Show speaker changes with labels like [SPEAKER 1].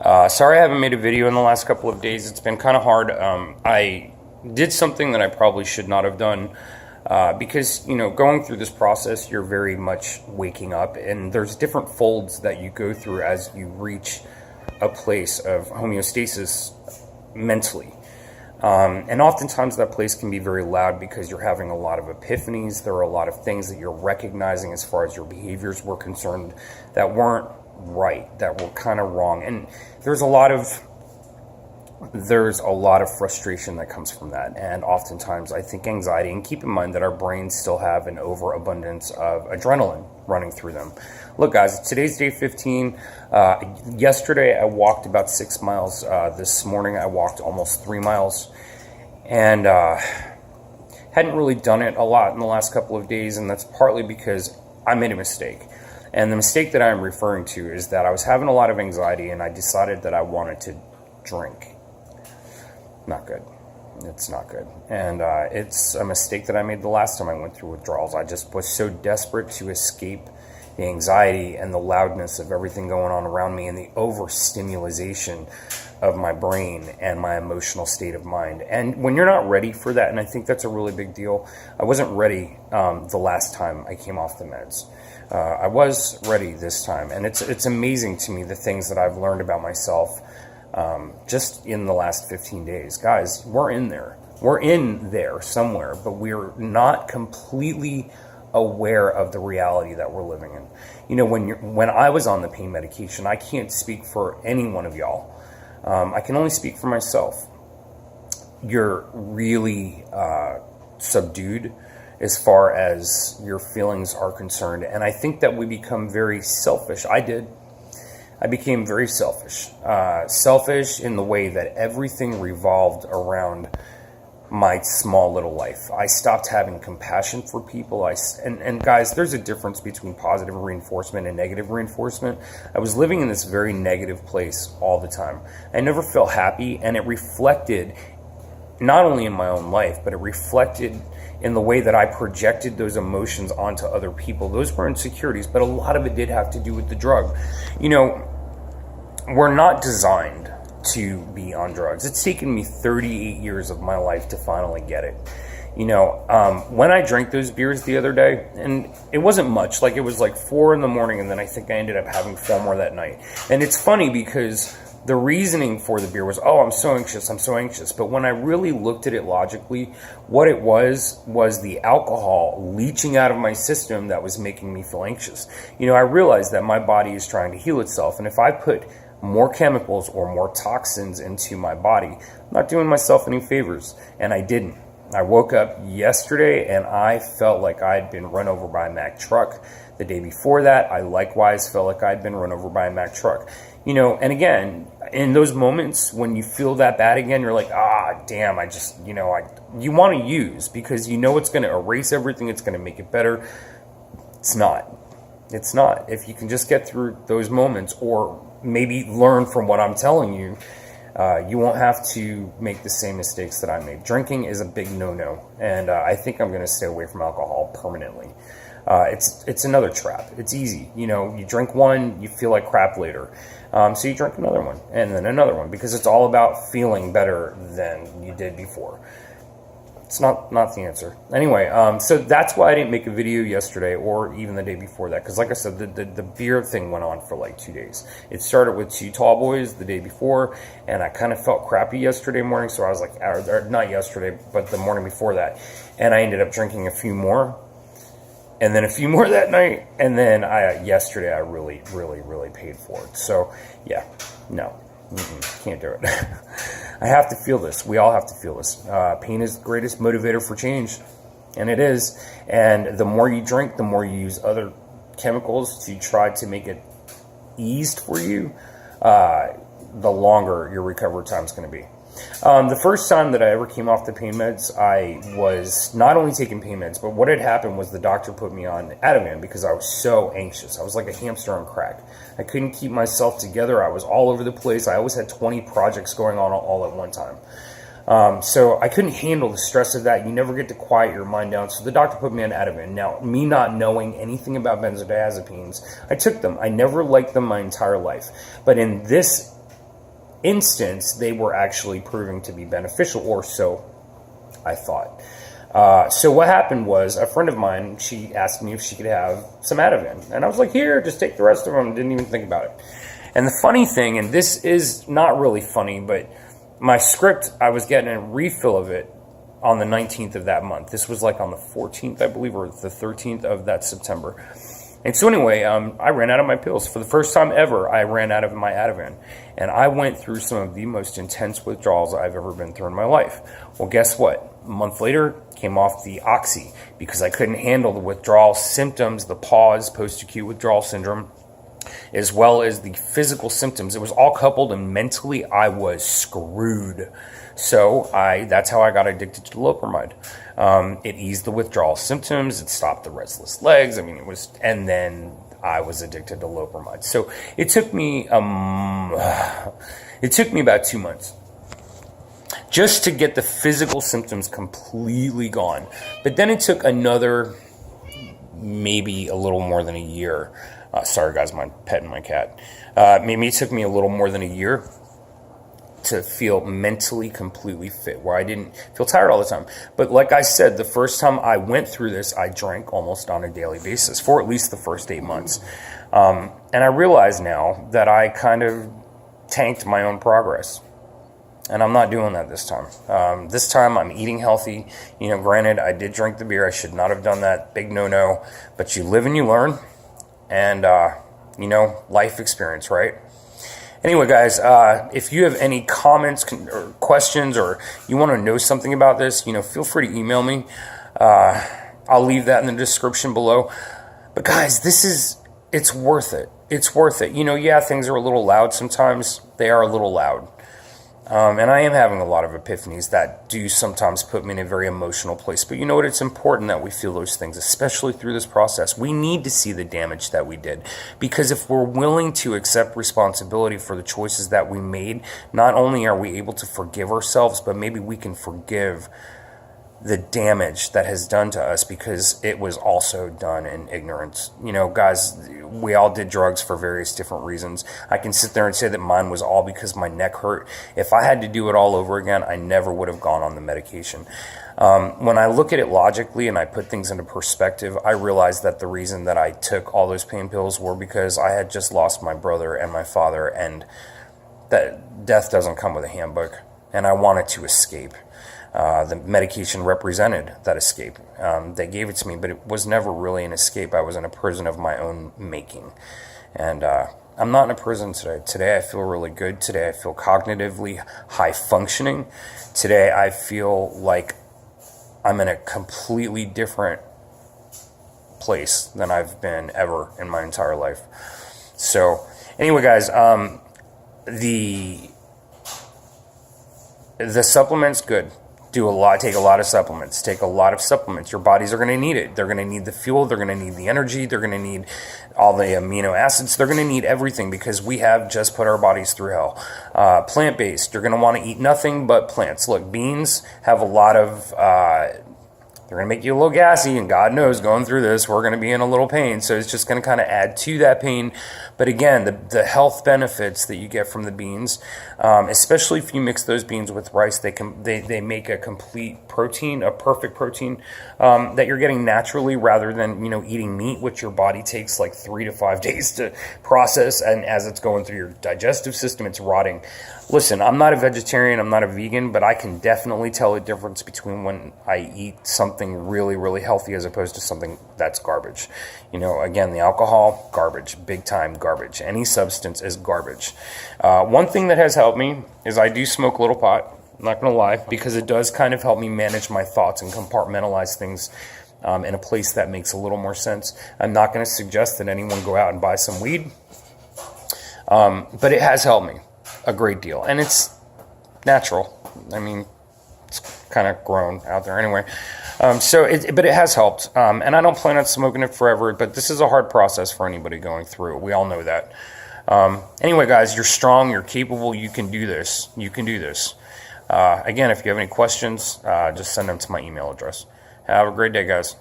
[SPEAKER 1] Sorry I haven't made a video in the last couple of days. It's been kind of hard. I did something that I probably should not have done because, going through this process, you're very much waking up, and there's different folds that you go through as you reach a place of homeostasis mentally. And oftentimes that place can be very loud because you're having a lot of epiphanies. There are a lot of things that you're recognizing as far as your behaviors were concerned that weren't right, that were kind of wrong. And there's a lot of frustration that comes from that. And oftentimes I think anxiety, and keep in mind that our brains still have an overabundance of adrenaline running through them. Look guys, today's day 15. Yesterday I walked about 6 miles. This morning I walked almost 3 miles, and hadn't really done it a lot in the last couple of days, and that's partly because I made a mistake. And the mistake that I am referring to is that I was having a lot of anxiety and I decided that I wanted to drink. Not good. It's not good. And it's a mistake that I made the last time I went through withdrawals. I just was so desperate to escape the anxiety and the loudness of everything going on around me and the overstimulation of my brain and my emotional state of mind. And when you're not ready for that, and I think that's a really big deal, I wasn't ready the last time I came off the meds. I was ready this time, and it's amazing to me the things that I've learned about myself just in the last 15 days. Guys, we're in there. We're in there somewhere, but we're not completely aware of the reality that we're living in. When I was on the pain medication, I can't speak for any one of y'all. I can only speak for myself. You're really subdued as far as your feelings are concerned. And I think that we become very selfish. I became very selfish. Selfish in the way that everything revolved around my small little life. I stopped having compassion for people. And guys, there's a difference between positive reinforcement and negative reinforcement. I was living in this very negative place all the time. I never felt happy, and it reflected not only in my own life, but it reflected in the way that I projected those emotions onto other people. Those were insecurities, but a lot of it did have to do with the drug. We're not designed to be on drugs. It's taken me 38 years of my life to finally get it. When I drank those beers the other day, and it wasn't much, like it was like 4 a.m, and then I think I ended up having 4 more that night. And it's funny because the reasoning for the beer was, oh, I'm so anxious. But when I really looked at it logically, what it was the alcohol leaching out of my system that was making me feel anxious. I realized that my body is trying to heal itself. And if I put more chemicals or more toxins into my body, I'm not doing myself any favors. And I didn't. I woke up yesterday and I felt like I'd been run over by a Mack truck. The day before that, I likewise felt like I'd been run over by a Mack truck. And again, in those moments when you feel that bad again, you're like, damn, you want to use because it's going to erase everything. It's going to make it better. It's not. If you can just get through those moments, or maybe learn from what I'm telling you, you won't have to make the same mistakes that I made. Drinking is a big no-no, and I think I'm going to stay away from alcohol permanently. It's another trap. It's easy. You drink one, you feel like crap later. So you drink another one, and then another one, because it's all about feeling better than you did before. It's not the answer. Anyway, so that's why I didn't make a video yesterday or even the day before that. Because like I said, the beer thing went on for like 2 days. It started with 2 tall boys the day before, and I kind of felt crappy yesterday morning. So I was like, or not yesterday, but the morning before that. And I ended up drinking a few more, and then a few more that night. And then yesterday I really, really, really paid for it. So yeah, no. Can't do it. I have to feel this. We all have to feel this. Pain is the greatest motivator for change, and it is. And the more you drink, the more you use other chemicals to try to make it eased for you, the longer your recovery time is going to be. The first time that I ever came off the pain meds, I was not only taking pain meds, but what had happened was the doctor put me on Ativan because I was so anxious. I was like a hamster on crack. I couldn't keep myself together. I was all over the place. I always had 20 projects going on all at one time. So I couldn't handle the stress of that. You never get to quiet your mind down. So the doctor put me on Ativan. Now, me not knowing anything about benzodiazepines, I took them. I never liked them my entire life. But in this instance, they were actually proving to be beneficial, or so I thought. So what happened was, a friend of mine, she asked me if she could have some Ativan. And I was like, here, just take the rest of them. Didn't even think about it. And the funny thing, and this is not really funny, but my script, I was getting a refill of it on the 19th of that month. This was like on the 14th, I believe, or the 13th of that September. And so anyway, I ran out of my pills. For the first time ever, I ran out of my Ativan. And I went through some of the most intense withdrawals I've ever been through in my life. Well, guess what? A month later, came off the Oxy because I couldn't handle the withdrawal symptoms, the pause, post-acute withdrawal syndrome, as well as the physical symptoms. It was all coupled, and mentally I was screwed. So that's how I got addicted to loperamide. It eased the withdrawal symptoms. It stopped the restless legs. I mean, and then I was addicted to loperamide. So it took me about 2 months just to get the physical symptoms completely gone. But then it took another, maybe a little more than a year. Sorry guys, I'm petting my cat. Maybe it took me a little more than a year to feel mentally completely fit, where I didn't feel tired all the time. But like I said, the first time I went through this, I drank almost on a daily basis for at least the first 8 months. And I realize now that I kind of tanked my own progress. And I'm not doing that this time. This time I'm eating healthy. You know, granted, I did drink the beer. I should not have done that. Big no-no. But you live and you learn. And, life experience, right? Anyway, guys, if you have any comments or questions, or you want to know something about this, feel free to email me. I'll leave that in the description below. But guys, it's worth it. It's worth it. Yeah, things are a little loud sometimes. They are a little loud. And I am having a lot of epiphanies that do sometimes put me in a very emotional place. But you know what? It's important that we feel those things, especially through this process. We need to see the damage that we did. Because if we're willing to accept responsibility for the choices that we made, not only are we able to forgive ourselves, but maybe we can forgive the damage that has done to us, because it was also done in ignorance. Guys, we all did drugs for various different reasons. I can sit there and say that mine was all because my neck hurt. If I had to do it all over again, I never would have gone on the medication. When I look at it logically and I put things into perspective, I realize that the reason that I took all those pain pills were because I had just lost my brother and my father, and that death doesn't come with a handbook, and I wanted to escape. The medication represented that escape. They gave it to me, but it was never really an escape. I was in a prison of my own making. And I'm not in a prison today. Today I feel really good. Today I feel cognitively high functioning. Today I feel like I'm in a completely different place than I've been ever in my entire life. So anyway, guys, the supplement's good. Take a lot of supplements. Take a lot of supplements. Your bodies are going to need it. They're going to need the fuel. They're going to need the energy. They're going to need all the amino acids. They're going to need everything, because we have just put our bodies through hell. Plant-based. You're going to want to eat nothing but plants. Look, beans have a lot of... they're going to make you a little gassy, and God knows, going through this, we're going to be in a little pain. So it's just going to kind of add to that pain. But again, the health benefits that you get from the beans, especially if you mix those beans with rice, they make a complete protein, a perfect protein that you're getting naturally, rather than eating meat, which your body takes like 3 to 5 days to process, and as it's going through your digestive system, it's rotting. Listen, I'm not a vegetarian, I'm not a vegan, but I can definitely tell a difference between when I eat something really, really healthy as opposed to something that's garbage. Again, the alcohol, garbage, big time garbage. Any substance is garbage. One thing that has helped me is I do smoke a little pot, I'm not going to lie, because it does kind of help me manage my thoughts and compartmentalize things in a place that makes a little more sense. I'm not going to suggest that anyone go out and buy some weed, but it has helped me a great deal, and it's natural. I mean, it's kind of grown out there anyway. But it has helped, and I don't plan on smoking it forever, but this is a hard process for anybody going through. We all know that. Anyway, guys, you're strong, you're capable, you can do this. You can do this. Again, if you have any questions, just send them to my email address. Have a great day, guys.